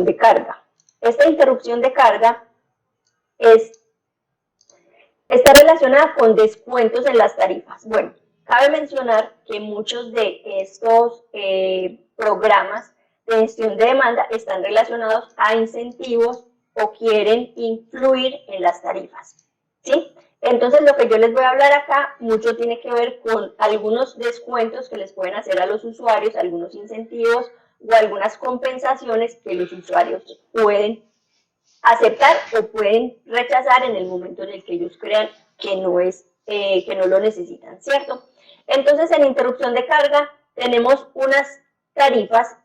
de carga. Esta interrupción de carga está relacionada con descuentos en las tarifas. Bueno, cabe mencionar que muchos de estos programas de gestión de demanda están relacionados a incentivos o quieren influir en las tarifas, ¿sí? Entonces, lo que yo les voy a hablar acá mucho tiene que ver con algunos descuentos que les pueden hacer a los usuarios, algunos incentivos o algunas compensaciones que los usuarios pueden aceptar o pueden rechazar en el momento en el que ellos crean que no lo necesitan, ¿cierto? Entonces, en interrupción de carga tenemos unas tarifas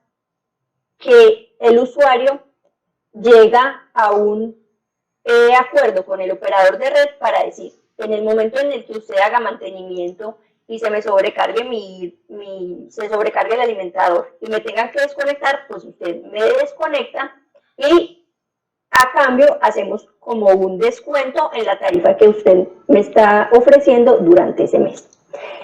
que el usuario llega a un acuerdo con el operador de red para decir, en el momento en el que usted haga mantenimiento y se me sobrecargue se sobrecargue el alimentador y me tenga que desconectar, pues usted me desconecta y a cambio hacemos como un descuento en la tarifa que usted me está ofreciendo durante ese mes.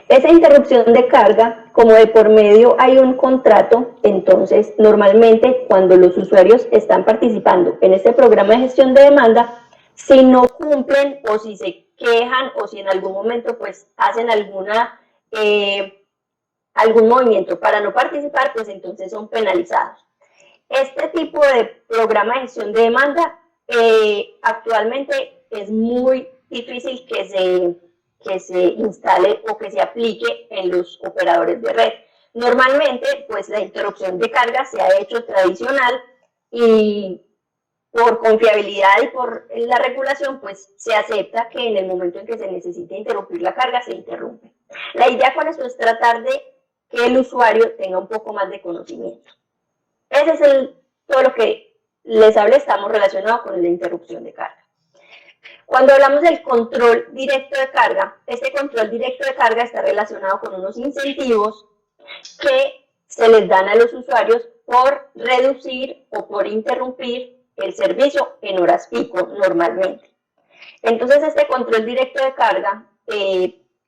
Esa interrupción de carga, como de por medio hay un contrato, entonces normalmente cuando los usuarios están participando en este programa de gestión de demanda, si no cumplen o si se quejan o si en algún momento pues hacen algún movimiento para no participar, pues entonces son penalizados. Este tipo de programa de gestión de demanda actualmente es muy difícil que se instale o que se aplique en los operadores de red. Normalmente, pues la interrupción de carga se ha hecho tradicional y por confiabilidad y por la regulación, pues se acepta que en el momento en que se necesite interrumpir la carga, se interrumpe. La idea con esto es tratar de que el usuario tenga un poco más de conocimiento. Ese es todo lo que les hablé, estamos relacionados con la interrupción de carga. Cuando hablamos del control directo de carga, este control directo de carga está relacionado con unos incentivos que se les dan a los usuarios por reducir o por interrumpir el servicio en horas pico normalmente. Entonces, este control directo de carga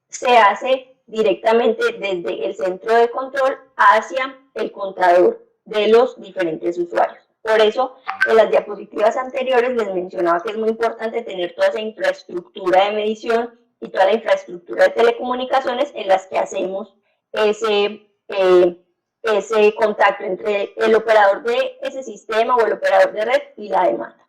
se hace directamente desde el centro de control hacia el contador de los diferentes usuarios. Por eso, en las diapositivas anteriores les mencionaba que es muy importante tener toda esa infraestructura de medición y toda la infraestructura de telecomunicaciones en las que hacemos ese contacto entre el operador de ese sistema o el operador de red y la demanda.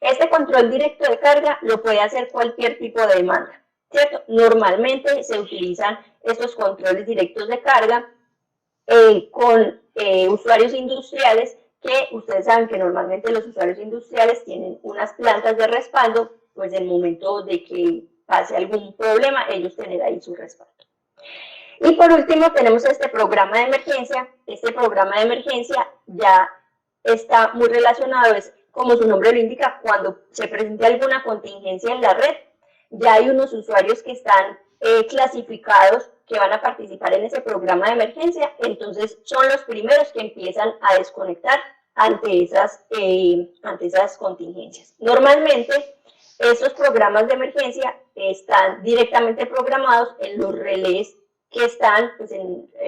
Este control directo de carga lo puede hacer cualquier tipo de demanda, ¿cierto? Normalmente se utilizan estos controles directos de carga con usuarios industriales, que ustedes saben que normalmente los usuarios industriales tienen unas plantas de respaldo, pues en el momento de que pase algún problema, ellos tienen ahí su respaldo. Y por último tenemos este programa de emergencia. Este programa de emergencia ya está muy relacionado, es como su nombre lo indica, cuando se presente alguna contingencia en la red, ya hay unos usuarios que están clasificados que van a participar en ese programa de emergencia, entonces son los primeros que empiezan a desconectar ante esas contingencias. Normalmente, esos programas de emergencia están directamente programados en los relés que están, pues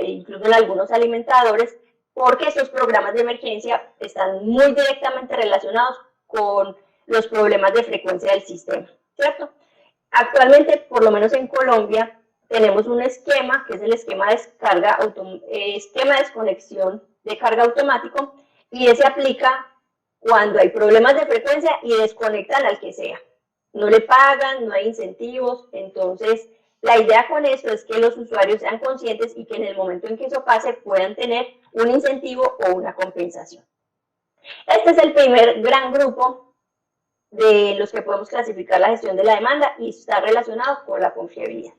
incluso en algunos alimentadores, porque esos programas de emergencia están muy directamente relacionados con los problemas de frecuencia del sistema, ¿cierto? Actualmente, por lo menos en Colombia, tenemos un esquema, que es el esquema de desconexión de carga automático, y ese aplica cuando hay problemas de frecuencia y desconectan al que sea. No le pagan, no hay incentivos, entonces la idea con esto es que los usuarios sean conscientes y que en el momento en que eso pase puedan tener un incentivo o una compensación. Este es el primer gran grupo de los que podemos clasificar la gestión de la demanda y está relacionado con la confiabilidad.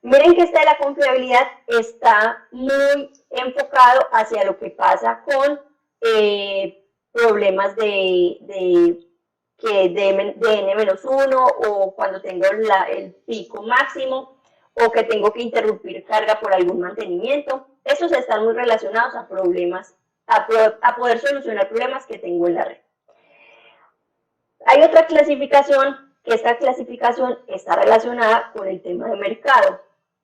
Miren que esta de la confiabilidad está muy enfocado hacia lo que pasa con problemas de N-1 o cuando tengo el pico máximo o que tengo que interrumpir carga por algún mantenimiento. Estos están muy relacionados a problemas, a poder solucionar problemas que tengo en la red. Hay otra clasificación, que esta clasificación está relacionada con el tema de mercado.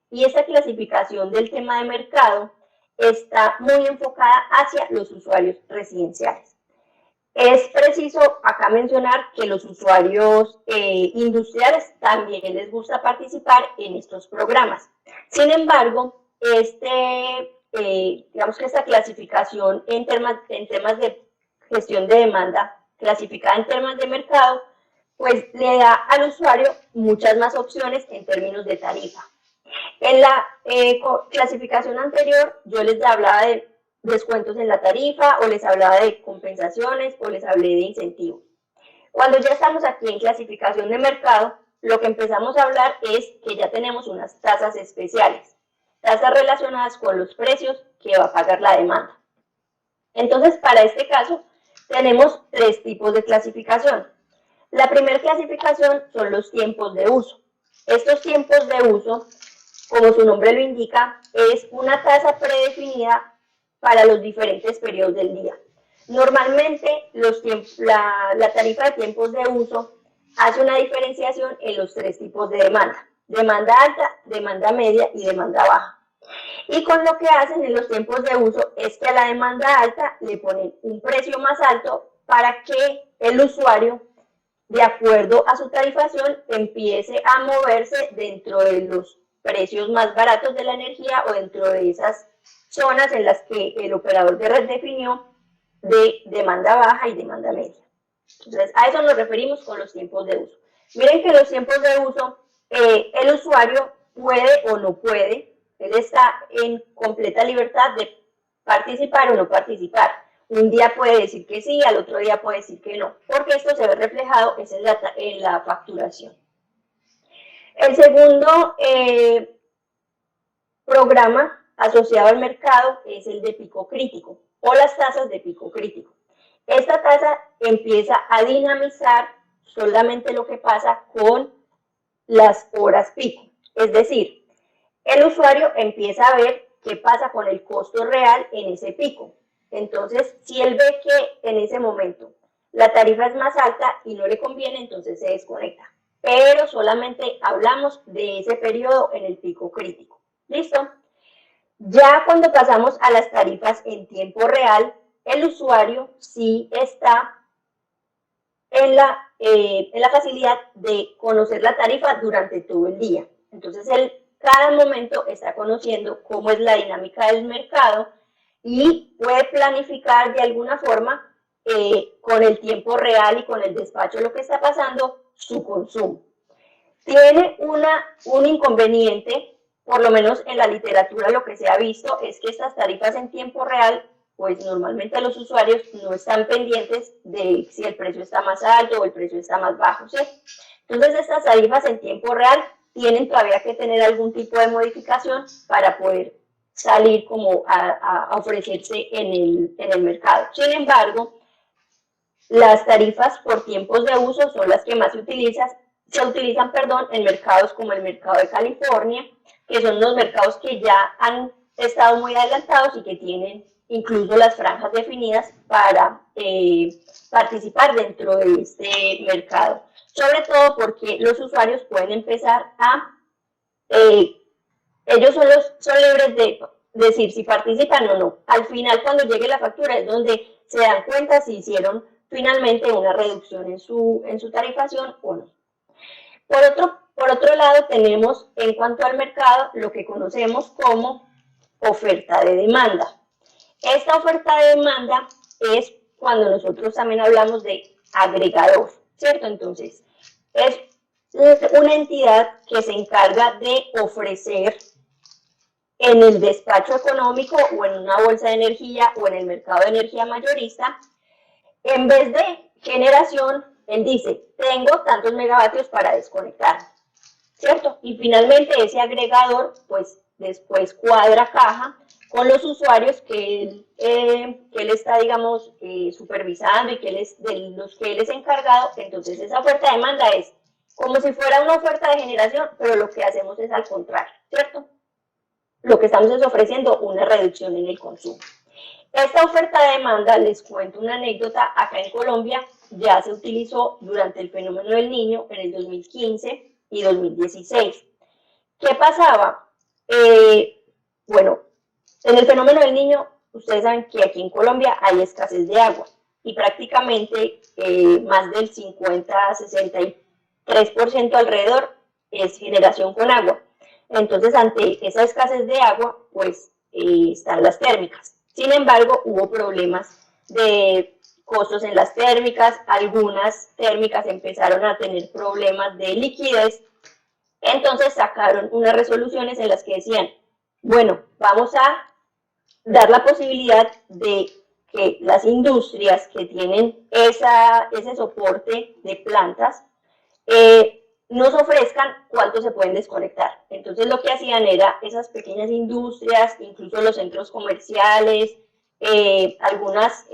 Y esta clasificación del tema de mercado está muy enfocada hacia los usuarios residenciales. Es preciso acá mencionar que los usuarios industriales también les gusta participar en estos programas. Sin embargo, digamos que esta clasificación en temas de gestión de demanda, clasificada en temas de mercado, pues le da al usuario muchas más opciones en términos de tarifa. En la clasificación anterior yo les hablaba de descuentos en la tarifa, o les hablaba de compensaciones, o les hablé de incentivos. Cuando ya estamos aquí en clasificación de mercado, lo que empezamos a hablar es que ya tenemos unas tasas especiales, tasas relacionadas con los precios que va a pagar la demanda. Entonces, para este caso, tenemos tres tipos de clasificación. La primera clasificación son los tiempos de uso. Estos tiempos de uso, como su nombre lo indica, es una tasa predefinida para los diferentes periodos del día. Normalmente la tarifa de tiempos de uso hace una diferenciación en los tres tipos de demanda: demanda alta, demanda media y demanda baja. Y con lo que hacen en los tiempos de uso es que a la demanda alta le ponen un precio más alto para que el usuario, de acuerdo a su tarifación, empiece a moverse dentro de los precios más baratos de la energía, o dentro de esas zonas en las que el operador de red definió de demanda baja y demanda media. Entonces, a eso nos referimos con los tiempos de uso. Miren que los tiempos de uso, el usuario puede o no puede, él está en completa libertad de participar o no participar. Un día puede decir que sí, al otro día puede decir que no, porque esto se ve reflejado en la facturación. El segundo programa asociado al mercado es el de pico crítico, o las tasas de pico crítico. Esta tasa empieza a dinamizar solamente lo que pasa con las horas pico. Es decir, el usuario empieza a ver qué pasa con el costo real en ese pico. Entonces, si él ve que en ese momento la tarifa es más alta y no le conviene, entonces se desconecta. Pero solamente hablamos de ese periodo en el pico crítico. ¿Listo? Ya cuando pasamos a las tarifas en tiempo real, el usuario sí está en la facilidad de conocer la tarifa durante todo el día. Entonces, él cada momento está conociendo cómo es la dinámica del mercado y puede planificar de alguna forma, con el tiempo real y con el despacho de lo que está pasando, su consumo. Tiene un inconveniente, por lo menos en la literatura lo que se ha visto, es que estas tarifas en tiempo real, pues normalmente los usuarios no están pendientes de si el precio está más alto o el precio está más bajo, ¿sí? Entonces, estas tarifas en tiempo real tienen todavía que tener algún tipo de modificación para poder salir como a ofrecerse en el mercado. Sin embargo, las tarifas por tiempos de uso son las que más se utilizan en mercados como el mercado de California, que son los mercados que ya han estado muy adelantados y que tienen incluso las franjas definidas para participar dentro de este mercado. Sobre todo porque los usuarios pueden empezar ellos son libres de decir si participan o no. Al final, cuando llegue la factura, es donde se dan cuenta si hicieron finalmente una reducción en su tarifación o no. Por otro lado, tenemos en cuanto al mercado lo que conocemos como oferta de demanda. Esta oferta de demanda es cuando nosotros también hablamos de agregador, ¿cierto? Entonces, es una entidad que se encarga de ofrecer en el despacho económico o en una bolsa de energía o en el mercado de energía mayorista, en vez de generación, él dice, tengo tantos megavatios para desconectar, ¿cierto? Y finalmente ese agregador, pues después cuadra caja con los usuarios que él está, digamos, supervisando y de los que él es encargado. Entonces, esa oferta de demanda es como si fuera una oferta de generación, pero lo que hacemos es al contrario, ¿cierto? Lo que estamos es ofreciendo una reducción en el consumo. Esta oferta de demanda, les cuento una anécdota, acá en Colombia ya se utilizó durante el fenómeno del Niño en el 2015 y 2016. ¿Qué pasaba? Bueno, en el fenómeno del Niño, ustedes saben que aquí en Colombia hay escasez de agua. y prácticamente más del 50-63% alrededor es generación con agua. Entonces, ante esa escasez de agua, pues están las térmicas. Sin embargo, hubo problemas de costos en las térmicas, algunas térmicas empezaron a tener problemas de liquidez, entonces sacaron unas resoluciones en las que decían, bueno, vamos a dar la posibilidad de que las industrias que tienen ese soporte de plantas nos ofrezcan cuánto se pueden desconectar. Entonces lo que hacían era esas pequeñas industrias, incluso los centros comerciales, algunas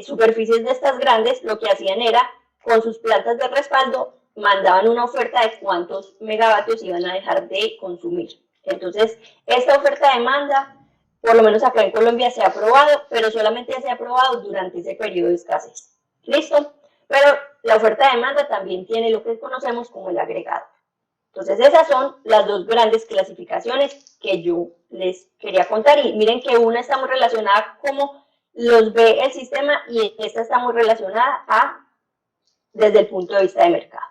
superficies de estas grandes, lo que hacían era, con sus plantas de respaldo, mandaban una oferta de cuántos megavatios iban a dejar de consumir. Entonces, esta oferta-demanda, por lo menos acá en Colombia, se ha aprobado, pero solamente se ha aprobado durante ese periodo de escasez. ¿Listo? Pero la oferta-demanda también tiene lo que conocemos como el agregado. Entonces, esas son las dos grandes clasificaciones que yo les quería contar. Y miren que una está muy relacionada como los ve el sistema y esta está muy relacionada desde el punto de vista de mercado.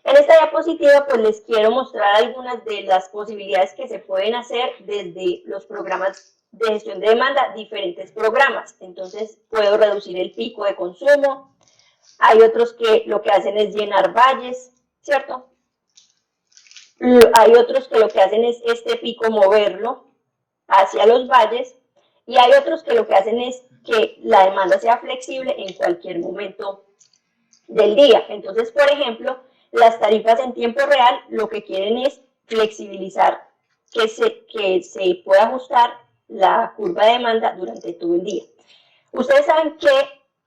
En esta diapositiva pues les quiero mostrar algunas de las posibilidades que se pueden hacer desde los programas de gestión de demanda, diferentes programas. Entonces puedo reducir el pico de consumo, hay otros que lo que hacen es llenar valles, ¿cierto? Hay otros que lo que hacen es este pico moverlo hacia los valles y hay otros que lo que hacen es que la demanda sea flexible en cualquier momento del día. Entonces, por ejemplo, las tarifas en tiempo real lo que quieren es flexibilizar, que se pueda ajustar la curva de demanda durante todo el día. Ustedes saben que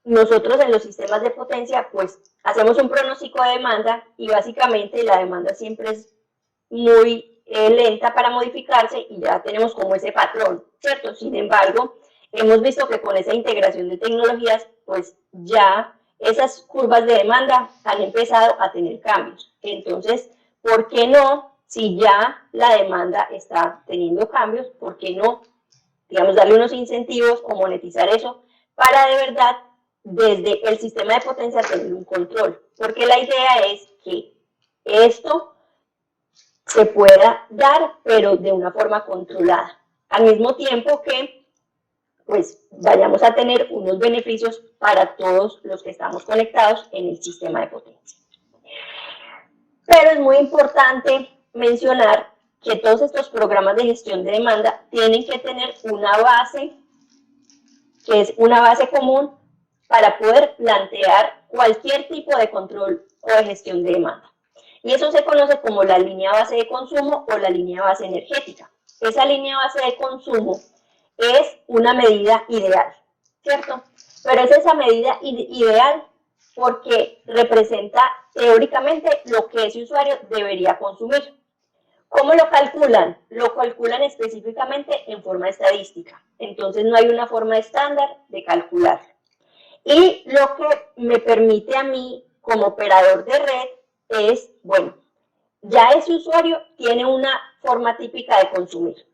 nosotros en los sistemas de potencia pues hacemos un pronóstico de demanda y básicamente la demanda siempre es muy lenta para modificarse y ya tenemos como ese patrón, ¿cierto? Sin embargo, hemos visto que con esa integración de tecnologías pues ya esas curvas de demanda han empezado a tener cambios. Entonces, ¿por qué no? Si ya la demanda está teniendo cambios, ¿por qué no, digamos, darle unos incentivos o monetizar eso para de verdad desde el sistema de potencia tener un control? Porque la idea es que esto se pueda dar, pero de una forma controlada. Al mismo tiempo que pues vayamos a tener unos beneficios para todos los que estamos conectados en el sistema de potencia. Pero es muy importante mencionar que todos estos programas de gestión de demanda tienen que tener una base, que es una base común para poder plantear cualquier tipo de control o de gestión de demanda. Y eso se conoce como la línea base de consumo o la línea base energética. Esa línea base de consumo es una medida ideal, ¿cierto? Pero es esa medida ideal porque representa teóricamente lo que ese usuario debería consumir. ¿Cómo lo calculan? Lo calculan específicamente en forma estadística. Entonces no hay una forma estándar de calcular. Y lo que me permite a mí como operador de red es, bueno, ya ese usuario tiene una forma típica de consumir.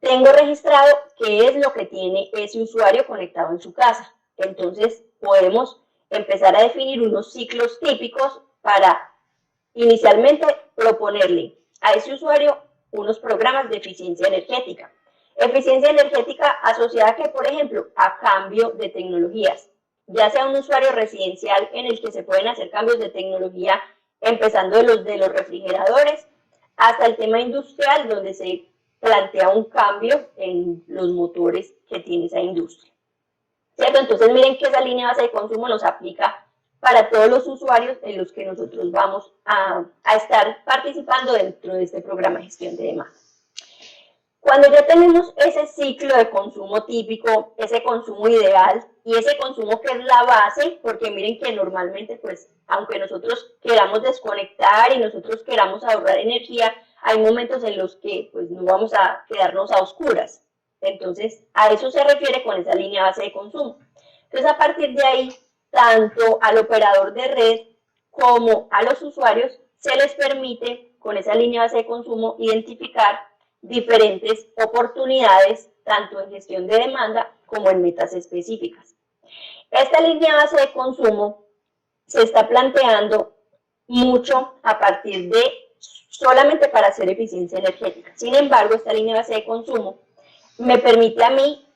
Tengo registrado qué es lo que tiene ese usuario conectado en su casa. Entonces podemos empezar a definir unos ciclos típicos para inicialmente proponerle a ese usuario unos programas de eficiencia energética. Eficiencia energética asociada que, por ejemplo, a cambio de tecnologías, ya sea un usuario residencial en el que se pueden hacer cambios de tecnología, empezando de los refrigeradores, hasta el tema industrial, donde se plantea un cambio en los motores que tiene esa industria, ¿cierto? Entonces miren que esa línea base de consumo nos aplica para todos los usuarios en los que nosotros vamos a estar participando dentro de este programa de gestión de demanda. Cuando ya tenemos ese ciclo de consumo típico, ese consumo ideal y ese consumo que es la base, porque miren que normalmente pues aunque nosotros queramos desconectar y nosotros queramos ahorrar energía, hay momentos en los que pues no vamos a quedarnos a oscuras. Entonces a eso se refiere con esa línea base de consumo. Entonces a partir de ahí, tanto al operador de red como a los usuarios se les permite con esa línea base de consumo identificar diferentes oportunidades tanto en gestión de demanda como en metas específicas. Esta línea base de consumo se está planteando mucho a partir de solamente para hacer eficiencia energética. Sin embargo, esta línea base de consumo me permite a mí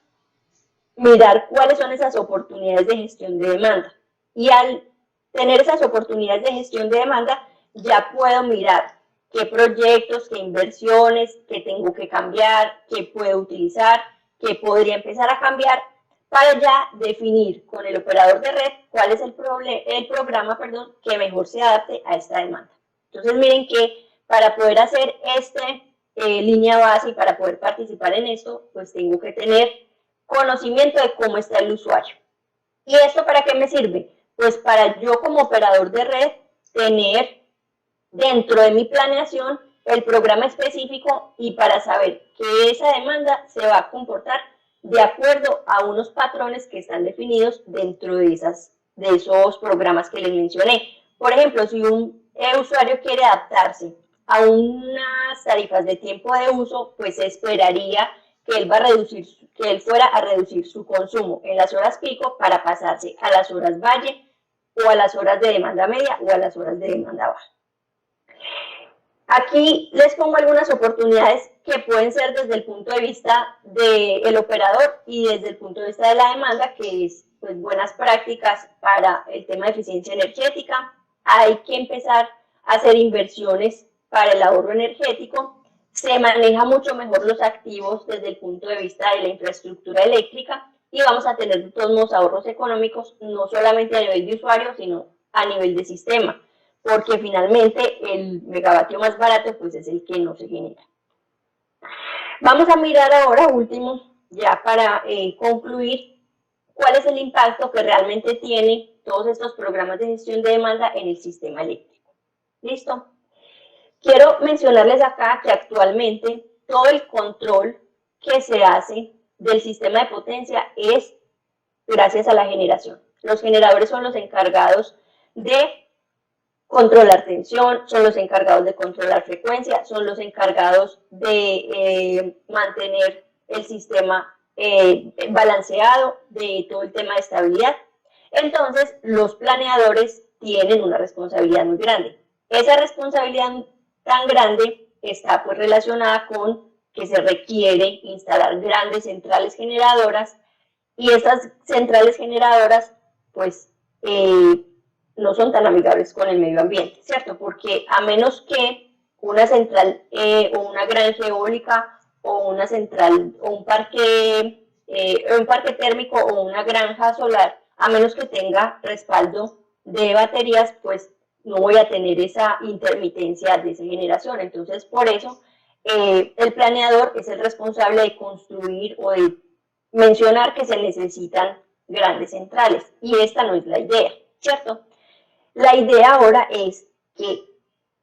mirar cuáles son esas oportunidades de gestión de demanda. Y al tener esas oportunidades de gestión de demanda, ya puedo mirar qué proyectos, qué inversiones, qué tengo que cambiar, qué puedo utilizar, qué podría empezar a cambiar, para ya definir con el operador de red cuál es el programa que mejor se adapte a esta demanda. Entonces miren que para poder hacer línea base y para poder participar en esto, pues tengo que tener conocimiento de cómo está el usuario. ¿Y esto para qué me sirve? Pues para yo como operador de red tener dentro de mi planeación el programa específico y para saber que esa demanda se va a comportar de acuerdo a unos patrones que están definidos dentro de esos programas que les mencioné. Por ejemplo, si un usuario quiere adaptarse a unas tarifas de tiempo de uso, pues se esperaría que él fuera a reducir su consumo en las horas pico para pasarse a las horas valle o a las horas de demanda media o a las horas de demanda baja. Aquí les pongo algunas oportunidades que pueden ser desde el punto de vista del operador y desde el punto de vista de la demanda, que es pues, buenas prácticas para el tema de eficiencia energética. Hay que empezar a hacer inversiones para el ahorro energético. Se maneja mucho mejor los activos desde el punto de vista de la infraestructura eléctrica y vamos a tener de todos modos ahorros económicos, no solamente a nivel de usuario, sino a nivel de sistema, porque finalmente el megavatio más barato pues es el que no se genera. Vamos a mirar ahora, último, ya para concluir, cuál es el impacto que realmente tiene todos estos programas de gestión de demanda en el sistema eléctrico. ¿Listo? Quiero mencionarles acá que actualmente todo el control que se hace del sistema de potencia es gracias a la generación. Los generadores son los encargados de controlar tensión, son los encargados de controlar frecuencia, son los encargados de mantener el sistema balanceado, de todo el tema de estabilidad. Entonces, los planeadores tienen una responsabilidad muy grande. Esa responsabilidad tan grande está pues relacionada con que se requiere instalar grandes centrales generadoras y estas centrales generadoras pues no son tan amigables con el medio ambiente, ¿cierto? Porque a menos que una central o una granja eólica o una central o un parque térmico o una granja solar, a menos que tenga respaldo de baterías, pues no voy a tener esa intermitencia de esa generación. Entonces, por eso, el planeador es el responsable de construir o de mencionar que se necesitan grandes centrales. Y esta no es la idea, ¿cierto? La idea ahora es que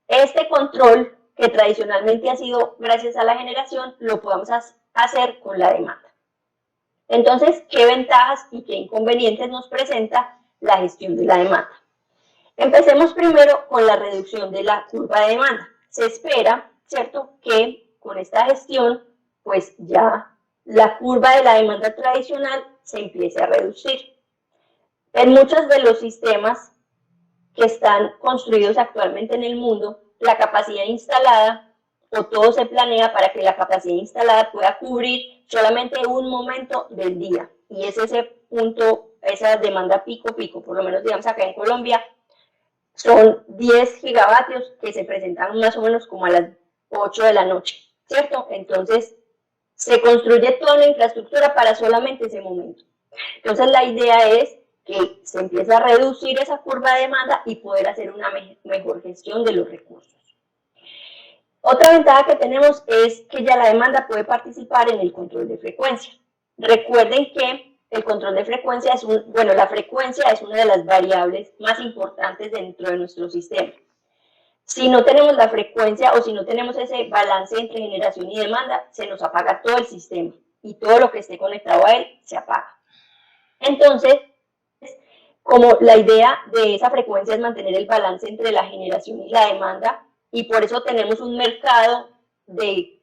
este control, que tradicionalmente ha sido gracias a la generación, lo podamos hacer con la demanda. Entonces, ¿qué ventajas y qué inconvenientes nos presenta la gestión de la demanda? Empecemos primero con la reducción de la curva de demanda. Se espera, ¿cierto?, que con esta gestión, pues ya la curva de la demanda tradicional se empiece a reducir. En muchos de los sistemas que están construidos actualmente en el mundo, la capacidad instalada o todo se planea para que la capacidad instalada pueda cubrir solamente un momento del día. Y es ese punto, esa demanda pico, por lo menos digamos acá en Colombia, son 10 gigavatios que se presentan más o menos como a las 8 de la noche, ¿cierto? Entonces, se construye toda la infraestructura para solamente ese momento. Entonces, la idea es que se empiece a reducir esa curva de demanda y poder hacer una mejor gestión de los recursos. Otra ventaja que tenemos es que ya la demanda puede participar en el control de frecuencia. Recuerden que el control de frecuencia la frecuencia es una de las variables más importantes dentro de nuestro sistema. Si no tenemos la frecuencia o si no tenemos ese balance entre generación y demanda, se nos apaga todo el sistema y todo lo que esté conectado a él se apaga. Entonces, como la idea de esa frecuencia es mantener el balance entre la generación y la demanda, y por eso tenemos un mercado de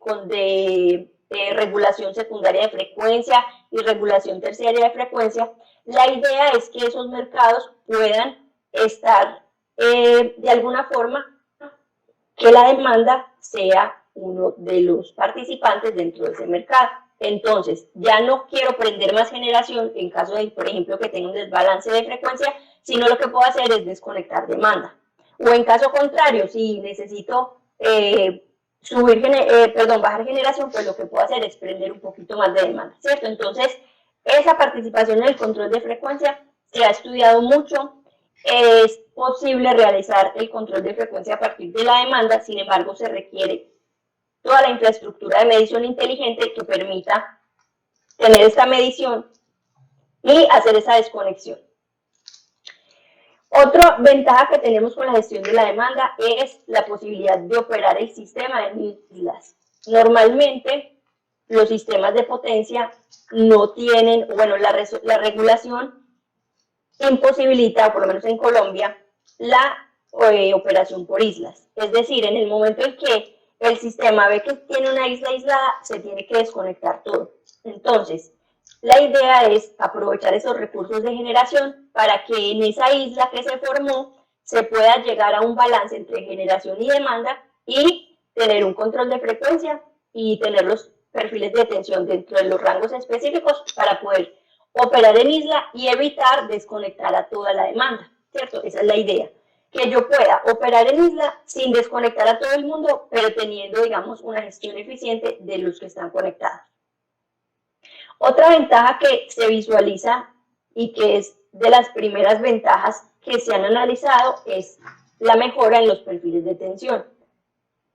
regulación secundaria de frecuencia y regulación terciaria de frecuencia, la idea es que esos mercados puedan estar de alguna forma, que la demanda sea uno de los participantes dentro de ese mercado. Entonces, ya no quiero prender más generación en caso de, por ejemplo, que tenga un desbalance de frecuencia, sino lo que puedo hacer es desconectar demanda. O en caso contrario, si necesito bajar generación, pues lo que puedo hacer es prender un poquito más de demanda, ¿cierto? Entonces, esa participación en el control de frecuencia se ha estudiado mucho. Es posible realizar el control de frecuencia a partir de la demanda, sin embargo, se requiere toda la infraestructura de medición inteligente que permita tener esta medición y hacer esa desconexión. Otra ventaja que tenemos con la gestión de la demanda es la posibilidad de operar el sistema en islas. Normalmente, los sistemas de potencia no tienen, bueno, la regulación imposibilita, por lo menos en Colombia, la operación por islas. Es decir, en el momento en que el sistema ve que tiene una isla aislada, se tiene que desconectar todo. Entonces, la idea es aprovechar esos recursos de generación para que en esa isla que se formó se pueda llegar a un balance entre generación y demanda y tener un control de frecuencia y tener los perfiles de tensión dentro de los rangos específicos para poder operar en isla y evitar desconectar a toda la demanda, ¿cierto? Esa es la idea, que yo pueda operar en isla sin desconectar a todo el mundo, pero teniendo, digamos, una gestión eficiente de los que están conectados. Otra ventaja que se visualiza y que es de las primeras ventajas que se han analizado es la mejora en los perfiles de tensión,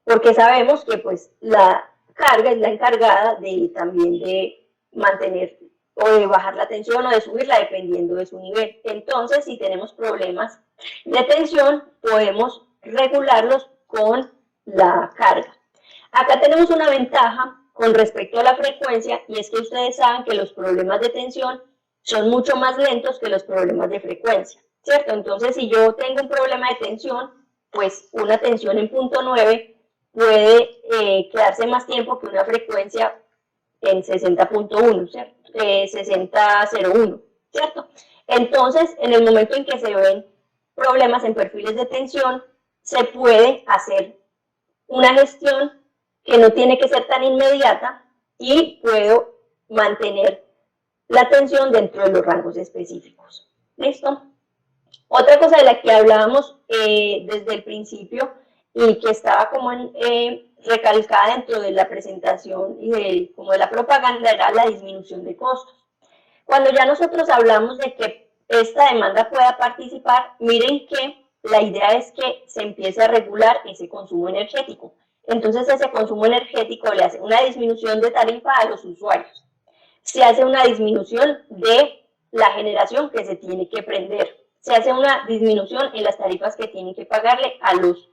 porque sabemos que pues la carga es la encargada de también de mantener o de bajar la tensión o de subirla dependiendo de su nivel. Entonces, si tenemos problemas de tensión, podemos regularlos con la carga. Acá tenemos una ventaja con respecto a la frecuencia y es que ustedes saben que los problemas de tensión son mucho más lentos que los problemas de frecuencia, ¿cierto? Entonces, si yo tengo un problema de tensión, pues una tensión en punto 9 puede quedarse más tiempo que una frecuencia en 60.1, ¿cierto? 60.01, ¿cierto? Entonces, en el momento en que se ven problemas en perfiles de tensión, se puede hacer una gestión que no tiene que ser tan inmediata y puedo mantener la tensión dentro de los rangos específicos. ¿Listo? Otra cosa de la que hablábamos desde el principio y que estaba como recalcada dentro de la presentación y como de la propaganda era la disminución de costos. Cuando ya nosotros hablamos de que esta demanda pueda participar, miren que la idea es que se empiece a regular ese consumo energético. Entonces ese consumo energético le hace una disminución de tarifa a los usuarios. Se hace una disminución de la generación que se tiene que prender. Se hace una disminución en las tarifas que tienen que pagarle a los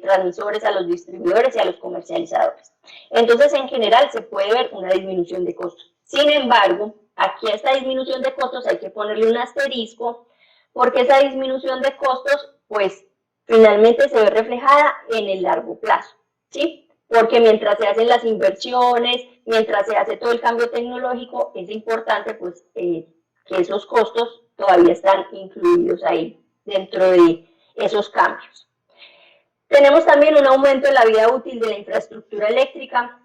transmisores, a los distribuidores y a los comercializadores. Entonces, en general, se puede ver una disminución de costos. Sin embargo, aquí a esta disminución de costos hay que ponerle un asterisco, porque esa disminución de costos, pues, finalmente se ve reflejada en el largo plazo, ¿sí? Porque mientras se hacen las inversiones, mientras se hace todo el cambio tecnológico, es importante, pues, que esos costos todavía están incluidos ahí dentro de esos cambios. Tenemos también un aumento en la vida útil de la infraestructura eléctrica.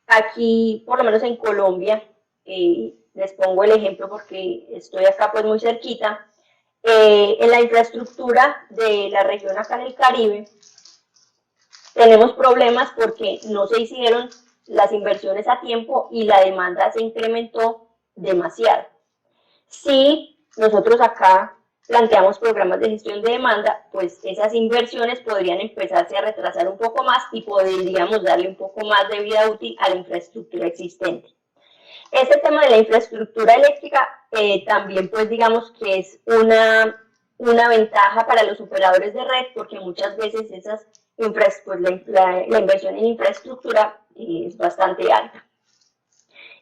Aquí, por lo menos en Colombia, les pongo el ejemplo porque estoy acá pues muy cerquita, en la infraestructura de la región acá en el Caribe, tenemos problemas porque no se hicieron las inversiones a tiempo y la demanda se incrementó demasiado. Si nosotros acá planteamos programas de gestión de demanda, pues esas inversiones podrían empezarse a retrasar un poco más y podríamos darle un poco más de vida útil a la infraestructura existente. Este tema de la infraestructura eléctrica también pues digamos que es una ventaja para los operadores de red porque muchas veces esas pues la inversión en infraestructura es bastante alta.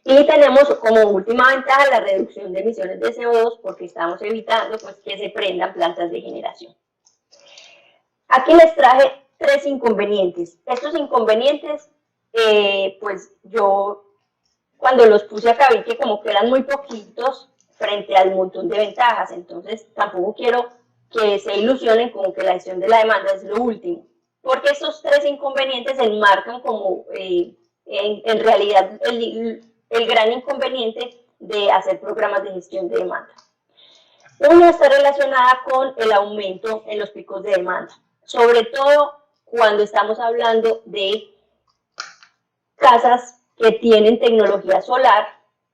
Y tenemos como última ventaja la reducción de emisiones de CO2 porque estamos evitando pues, que se prendan plantas de generación. Aquí les traje 3 inconvenientes. Estos inconvenientes pues yo cuando los puse acá vi que como que eran muy poquitos frente al montón de ventajas, entonces tampoco quiero que se ilusionen con que la gestión de la demanda es lo último, porque estos tres inconvenientes enmarcan como en realidad el gran inconveniente de hacer programas de gestión de demanda. Uno está relacionada con el aumento en los picos de demanda, sobre todo cuando estamos hablando de casas que tienen tecnología solar,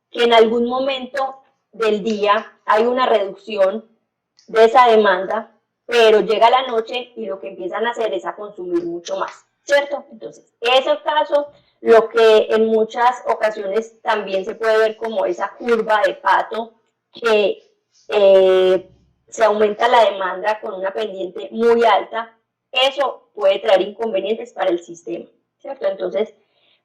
que en algún momento del día hay una reducción de esa demanda, pero llega la noche y lo que empiezan a hacer es a consumir mucho más, ¿cierto? Entonces, ese caso, lo que en muchas ocasiones también se puede ver como esa curva de pato, que se aumenta la demanda con una pendiente muy alta, eso puede traer inconvenientes para el sistema, ¿cierto? Entonces,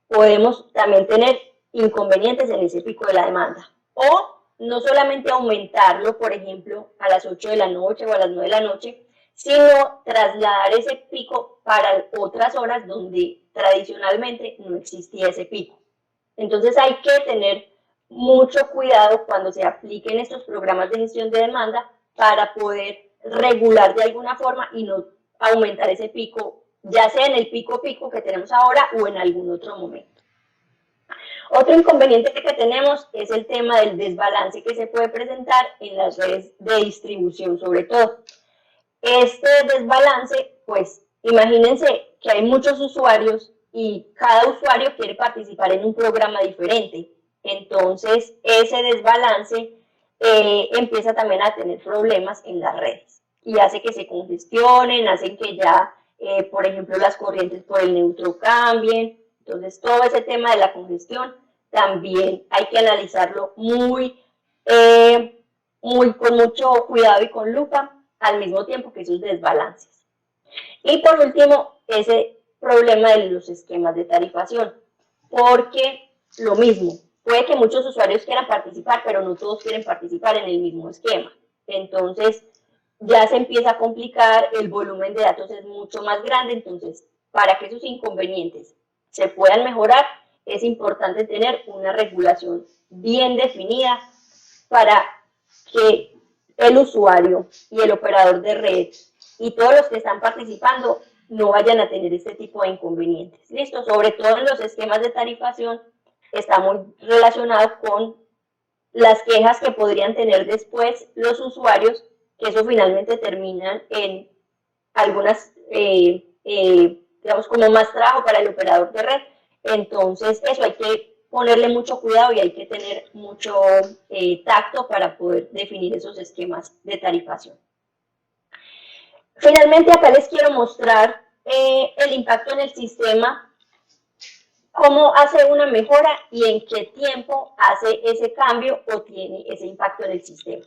podemos también tener inconvenientes en ese pico de la demanda. O no solamente aumentarlo, por ejemplo, a las 8 de la noche o a las 9 de la noche, sino trasladar ese pico para otras horas donde tradicionalmente no existía ese pico. Entonces hay que tener mucho cuidado cuando se apliquen estos programas de gestión de demanda para poder regular de alguna forma y no aumentar ese pico, ya sea en el pico que tenemos ahora o en algún otro momento. Otro inconveniente que tenemos es el tema del desbalance que se puede presentar en las redes de distribución, sobre todo. Este desbalance, pues imagínense que hay muchos usuarios y cada usuario quiere participar en un programa diferente. Entonces, ese desbalance empieza también a tener problemas en las redes y hace que se congestionen, hace que ya, por ejemplo, las corrientes por el neutro cambien. Entonces, todo ese tema de la congestión también hay que analizarlo con mucho cuidado y con lupa, al mismo tiempo que sus desbalances. Y por último, ese problema de los esquemas de tarifación, porque lo mismo, puede que muchos usuarios quieran participar, pero no todos quieren participar en el mismo esquema. Entonces, ya se empieza a complicar, el volumen de datos es mucho más grande, entonces, para que esos inconvenientes se puedan mejorar, es importante tener una regulación bien definida para que el usuario y el operador de red y todos los que están participando no vayan a tener este tipo de inconvenientes. Listo, sobre todo en los esquemas de tarifación está muy relacionado con las quejas que podrían tener después los usuarios, que eso finalmente terminan en algunas, digamos, como más trabajo para el operador de red. Entonces, eso hay que ponerle mucho cuidado y hay que tener mucho tacto para poder definir esos esquemas de tarifación. Finalmente, acá les quiero mostrar el impacto en el sistema, cómo hace una mejora y en qué tiempo hace ese cambio o tiene ese impacto en el sistema.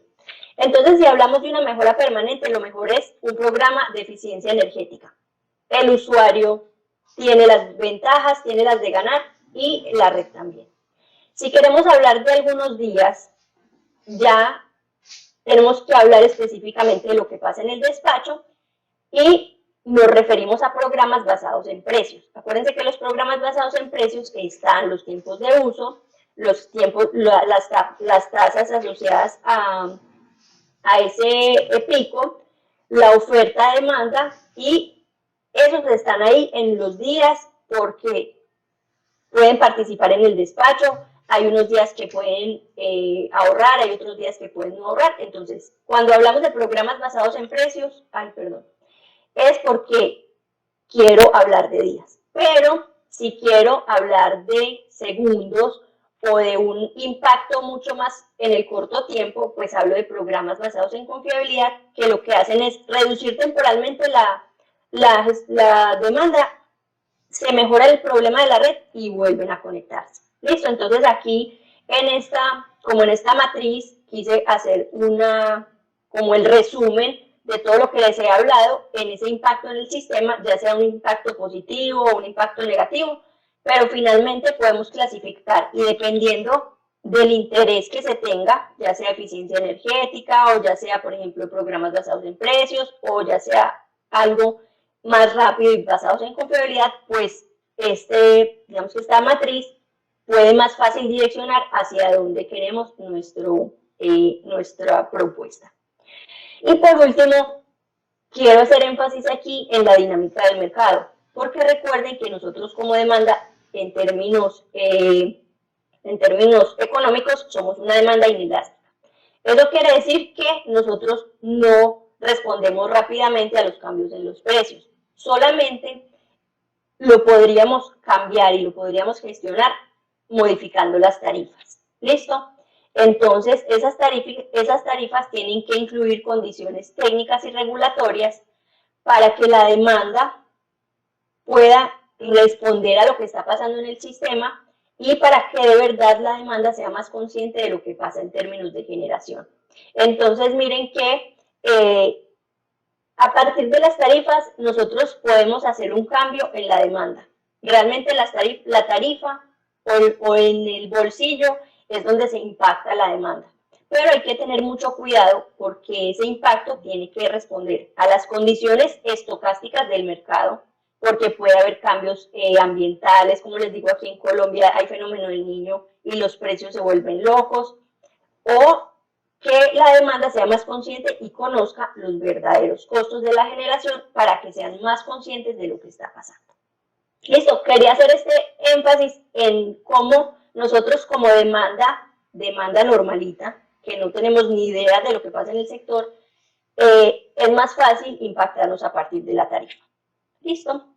Entonces, si hablamos de una mejora permanente, lo mejor es un programa de eficiencia energética. El usuario tiene las ventajas, tiene las de ganar y la red también. Si queremos hablar de algunos días, ya tenemos que hablar específicamente de lo que pasa en el despacho y nos referimos a programas basados en precios. Acuérdense que los programas basados en precios están los tiempos de uso, los tiempos, las tasas asociadas a ese pico, la oferta-demanda, y esos están ahí en los días porque pueden participar en el despacho, hay unos días que pueden ahorrar, hay otros días que pueden no ahorrar. Entonces, cuando hablamos de programas basados en precios, es porque quiero hablar de días. Pero si quiero hablar de segundos o de un impacto mucho más en el corto tiempo, pues hablo de programas basados en confiabilidad, que lo que hacen es reducir temporalmente la demanda, se mejora el problema de la red y vuelven a conectarse. Listo, entonces aquí como en esta matriz, quise hacer como el resumen de todo lo que les he hablado en ese impacto en el sistema, ya sea un impacto positivo o un impacto negativo, pero finalmente podemos clasificar y dependiendo del interés que se tenga, ya sea eficiencia energética o ya sea, por ejemplo, programas basados en precios o ya sea algo más rápido y basados en confiabilidad, pues digamos que esta matriz puede más fácil direccionar hacia dónde queremos nuestra propuesta. Y por último, quiero hacer énfasis aquí en la dinámica del mercado, porque recuerden que nosotros como demanda, en términos económicos, somos una demanda inelástica. Eso quiere decir que nosotros no respondemos rápidamente a los cambios en los precios. Solamente lo podríamos cambiar y lo podríamos gestionar modificando las tarifas. ¿Listo? Entonces, esas tarifas tienen que incluir condiciones técnicas y regulatorias para que la demanda pueda responder a lo que está pasando en el sistema y para que de verdad la demanda sea más consciente de lo que pasa en términos de generación. Entonces, miren que a partir de las tarifas nosotros podemos hacer un cambio en la demanda. Realmente la tarifa o en el bolsillo es donde se impacta la demanda. Pero hay que tener mucho cuidado porque ese impacto tiene que responder a las condiciones estocásticas del mercado, porque puede haber cambios ambientales, como les digo, aquí en Colombia hay fenómeno del Niño y los precios se vuelven locos, o que la demanda sea más consciente y conozca los verdaderos costos de la generación para que sean más conscientes de lo que está pasando. Listo, quería hacer este énfasis en cómo nosotros como demanda normalita, que no tenemos ni idea de lo que pasa en el sector, es más fácil impactarnos a partir de la tarifa. Listo.